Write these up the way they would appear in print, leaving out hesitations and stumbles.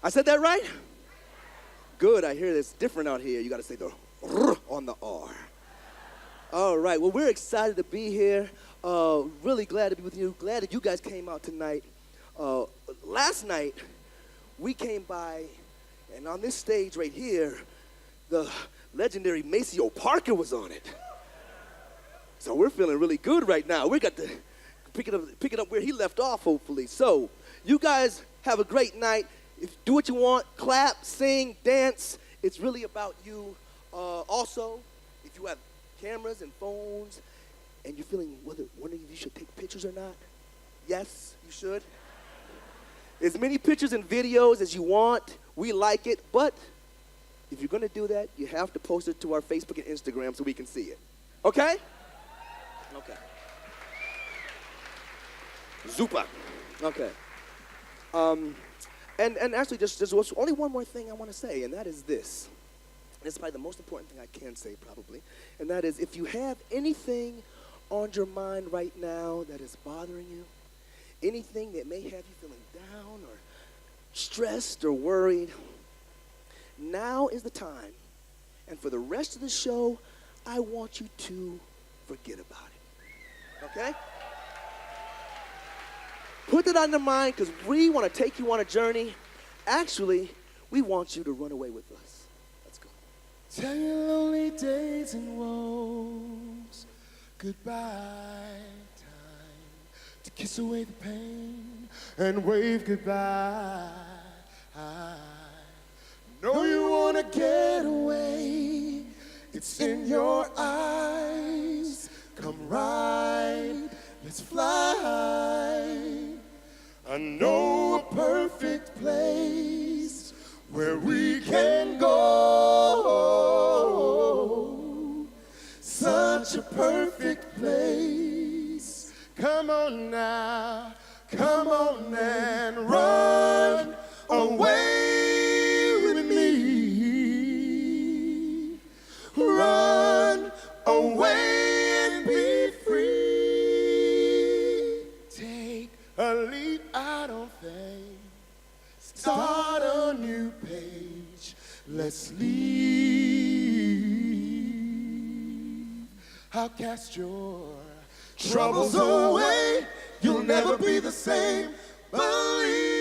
I said that right? Good, I hear it's different out here. You got to say the R on the R. All right, well, we're excited to be here. Really glad to be with you. Glad that you guys came out tonight. Last night, we came by, and on this stage right here, the legendary Maceo Parker was on it. So we're feeling really good right now. We got to pick it up where he left off, hopefully. So you guys have a great night. Do what you want, clap, sing, dance. It's really about you. Also, if you have cameras and phones and you're wondering if you should take pictures or not, yes, you should. As many pictures and videos as you want. We like it, but if you're going to do that, you have to post it to our Facebook and Instagram so we can see it. Okay? Okay. Zupa. Okay. And actually, there's only one more thing I want to say, and that is this. And it's probably the most important thing I can say, probably. And that is, if you have anything on your mind right now that is bothering you, anything that may have you feeling down or stressed or worried, now is the time. And for the rest of the show, I want you to forget about it. Okay? Put it on your mind, because we want to take you on a journey. Actually, we want you to run away with us. Let's go. Tell your lonely days and woes goodbye. Time to kiss away the pain and wave goodbye. I know you want to get away. It's in your eyes. Come right, let's fly. I know a perfect place where we can go. Such a perfect place. Come on now, come on and run away with me. Run away and be free. Take a leap out on faith. Start a new page. Let's leave. I'll cast your troubles away. You'll never be the same. Believe.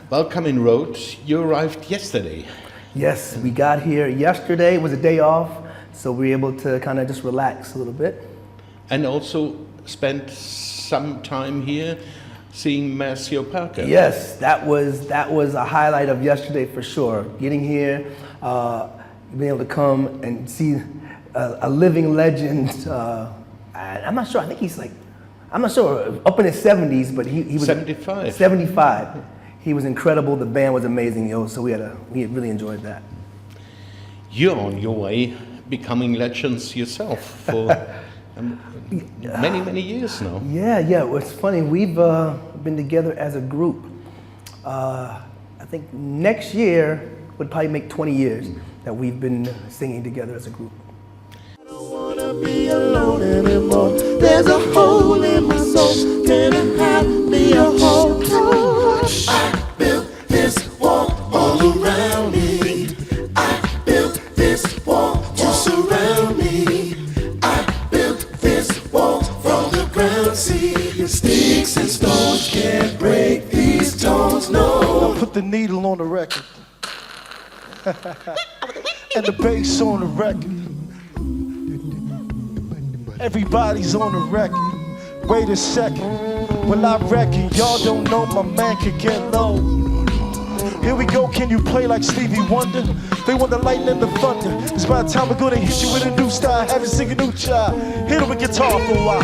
Welcome in Rhodes. You arrived yesterday. Yes, we got here yesterday. It was a day off, so we were able to kind of just relax a little bit. And also spent some time here seeing Maceo Parker. Yes, that was a highlight of yesterday for sure. Getting here, being able to come and see a living legend. I'm not sure. I think he's I'm not sure, up in his 70s, but he was 75. 75. He was incredible. The band was amazing, so we really enjoyed that. You're on your way becoming legends yourself for many years now. Yeah. It's funny. We've been together as a group. I think next year would probably make 20 years that we've been singing together as a group. I don't wanna be alone anymore. There's a hole in my soul. Can I have me a home? I built this wall all around me. I built this wall to surround me. I built this wall from the ground. See, sticks and stones can't break these tones, no. Now put the needle on the record. And the bass on the record. Everybody's on the record. Wait a second. Well, I reckon y'all don't know my man can get low. Here we go, can you play like Stevie Wonder? They want the lightning and the thunder. It's by the time we go, they hit you with a new style. Have you sing a new child. Hit them with guitar for a while.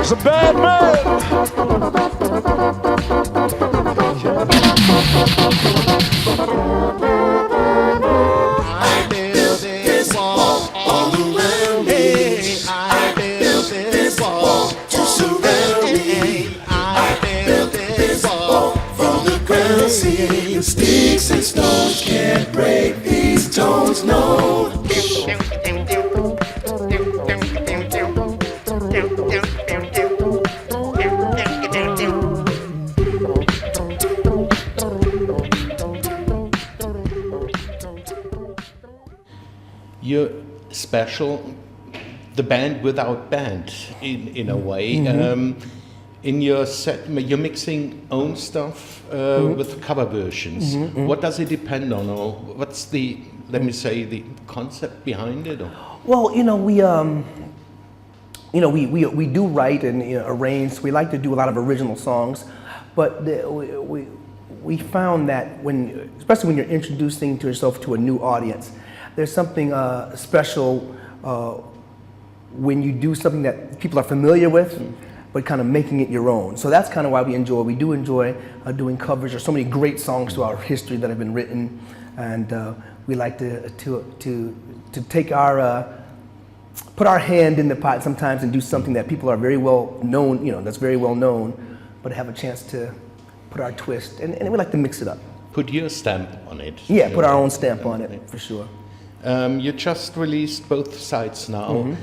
It's a bad man. I built this wall all around me. I built this wall to surround me. I built this wall from the ground. See, sticks and stones can't break these tones, no. You're special, the band without band, in a way. In your set, you're mixing own stuff with cover versions. What does it depend on, or what's the, let me say, the concept behind it? Or? Well, we do write and arrange. We like to do a lot of original songs, but we found that especially when you're introducing yourself to a new audience, there's something special when you do something that people are familiar with, but kind of making it your own. So that's kind of why we do enjoy doing covers. There's so many great songs throughout history that have been written, and we like to take put our hand in the pot sometimes and do something that people are very well known, that's very well known, but have a chance to put our twist, and we like to mix it up. Put your stamp on it. Yeah, put our own stamp on it, for sure. You just released Both Sides now.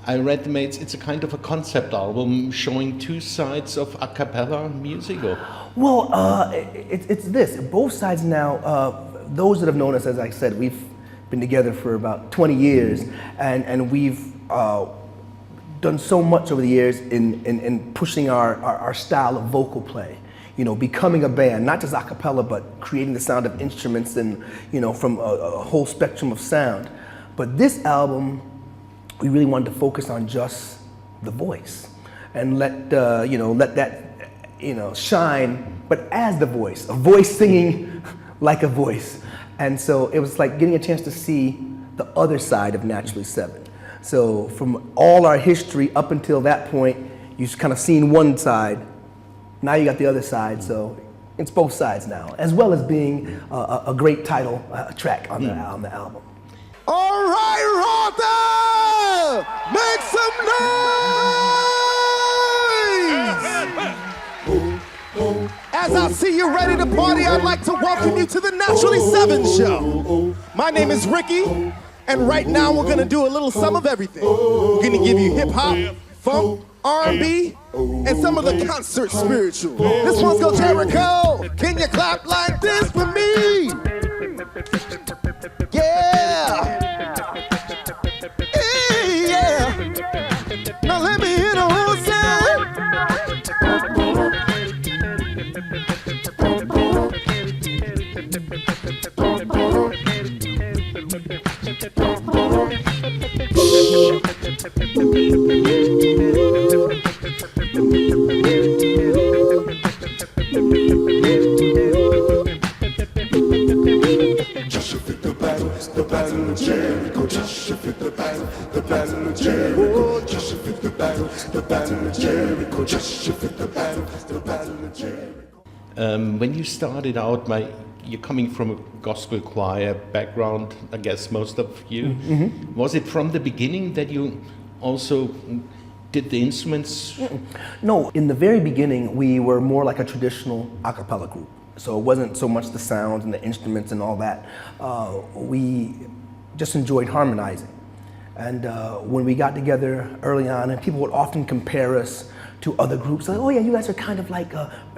I read it's a kind of a concept album showing two sides of a cappella music. Or? Well, it's this. Both Sides now, those that have known us, as I said, we've been together for about 20 years, and we've done so much over the years in pushing our style of vocal play. Becoming a band, not just a cappella, but creating the sound of instruments and, from a whole spectrum of sound. But this album, we really wanted to focus on just the voice and let that, shine, but as the voice, a voice singing like a voice. And so it was like getting a chance to see the other side of Naturally 7. So from all our history up until that point, you've kind of seen one side. Now you got the other side, so it's both sides now, as well as being a great title track on the album. All right, Rother! Make some noise! As I see you ready to party, I'd like to welcome you to the Naturally 7 show. My name is Ricky, and right now we're gonna do a little some of everything. We're gonna give you hip-hop, funk, R&B, and some of the concert spiritual. This one's go Jericho. Can you clap like this for me? Yeah. Yeah. Now let me hear the whole sound. The battle of Jericho, Joshua fit the battle of Jericho, Joshua fit the battle of Jericho, Joshua fit the battle of Jericho. When you started out, you're coming from a gospel choir background, I guess most of you. Was it from the beginning that you also did the instruments? No, in the very beginning, we were more like a traditional a cappella group. So it wasn't so much the sounds and the instruments and all that. We just enjoyed harmonizing. And when we got together early on, and people would often compare us to other groups, like, oh yeah, you guys are kind of like,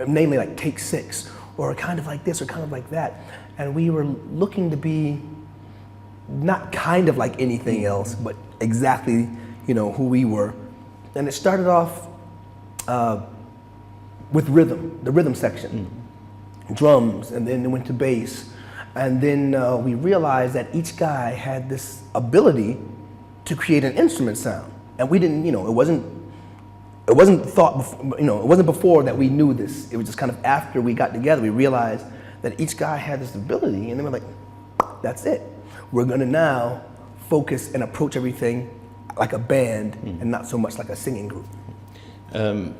namely like Take Six, or kind of like this, or kind of like that. And we were looking to be not kind of like anything else, but exactly, who we were. And it started off with rhythm, the rhythm section. Drums, and then it went to bass. And then we realized that each guy had this ability to create an instrument sound. And we didn't, it wasn't thought before, it wasn't before that we knew this. It was just kind of after we got together, we realized that each guy had this ability, and then we're like, that's it. We're gonna now focus and approach everything like a band and not so much like a singing group. I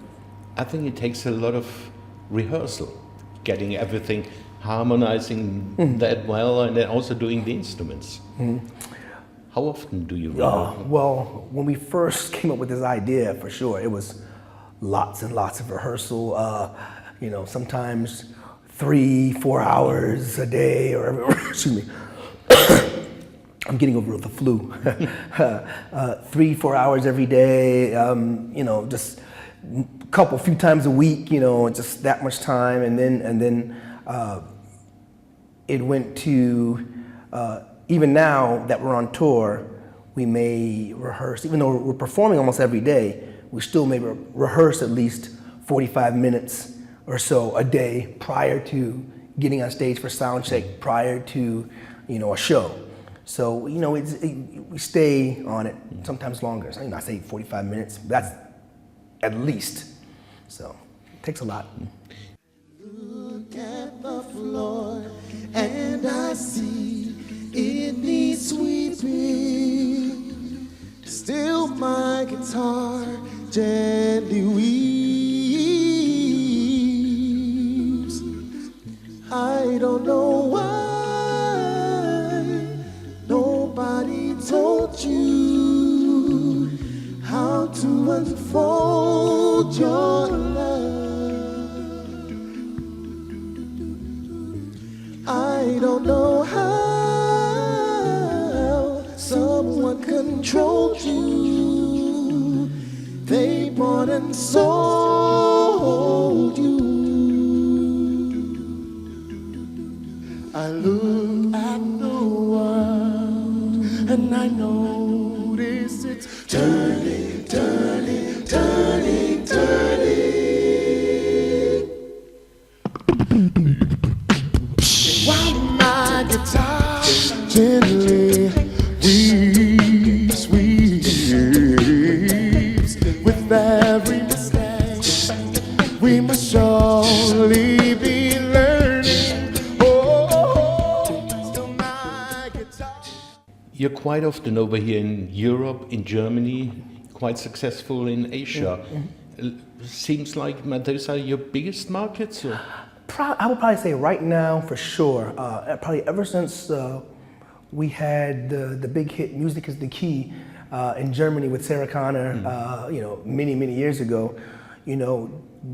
think it takes a lot of rehearsal getting everything harmonizing that well, and then also doing the instruments. How often do you rehearse? Well, when we first came up with this idea, for sure, it was lots and lots of rehearsal. Sometimes 3-4 hours a day, or excuse me. I'm getting over with the flu. 3-4 hours every day. Just a few times a week. Just that much time, and then it went to. Even now that we're on tour, we may rehearse. Even though we're performing almost every day, we still may rehearse at least 45 minutes or so a day prior to getting on stage for sound check, prior to a show. So we stay on it sometimes longer. So, I say 45 minutes. That's at least. So it takes a lot. Look at the floor and I see it needs sweeping. Still my guitar gently weeps. I don't know why nobody told you how to unfold your love. I don't know how someone controlled you. They bought and sold you. I look at the world and I notice it's turning, turning, turning, turning. While my guitar gently weeps, weeps, with every mistake we must surely be learning. Still my guitar. You're quite often over here in Europe, in Germany, quite successful in Asia. Seems like those are your biggest markets? Or? I would probably say right now, for sure. Probably ever since we had the big hit "Music Is the Key" in Germany with Sarah Connor, many years ago.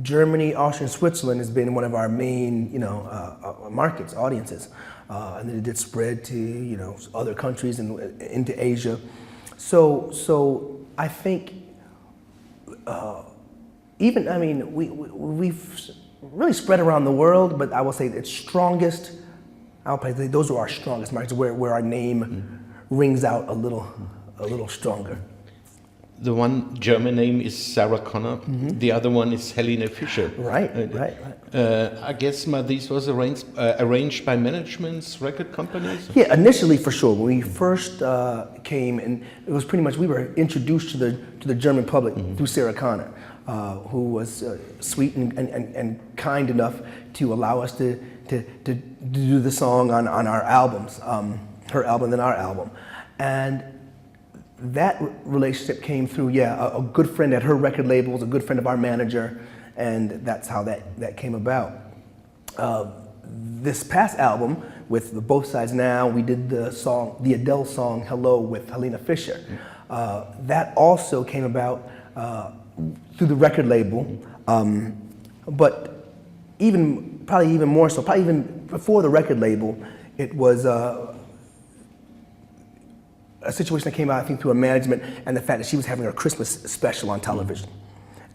Germany, Austria, and Switzerland has been one of our main, markets, audiences, and then it did spread to other countries and into Asia. So I think we've really spread around the world, but I will say it's strongest. I'll probably say those are our strongest markets, where our name rings out a little stronger. The one German name is Sarah Connor. The other one is Helene Fischer. Right. I guess these was arranged by managements, record companies? Yeah, initially for sure. When we first came, and it was pretty much, we were introduced to the German public through Sarah Connor, who was sweet and kind enough to allow us to do the song on our albums, her album and our album. And that relationship came through, a good friend at her record label was a good friend of our manager, and that's how that came about. This past album, with the Both Sides Now, we did the Adele song "Hello" with Helene Fischer. That also came about through the record label, but probably even more so, probably even before the record label, it was a situation that came out, I think, through a management and the fact that she was having her Christmas special on television,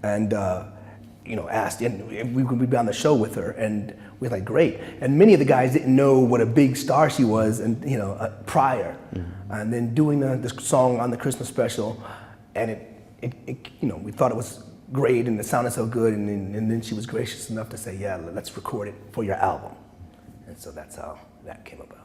and asked, and we could be on the show with her, and we were like, great. And many of the guys didn't know what a big star she was, and prior, and then doing the song on the Christmas special, and it we thought it was great, and it sounded so good, and then she was gracious enough to say, yeah, let's record it for your album, and so that's how that came about.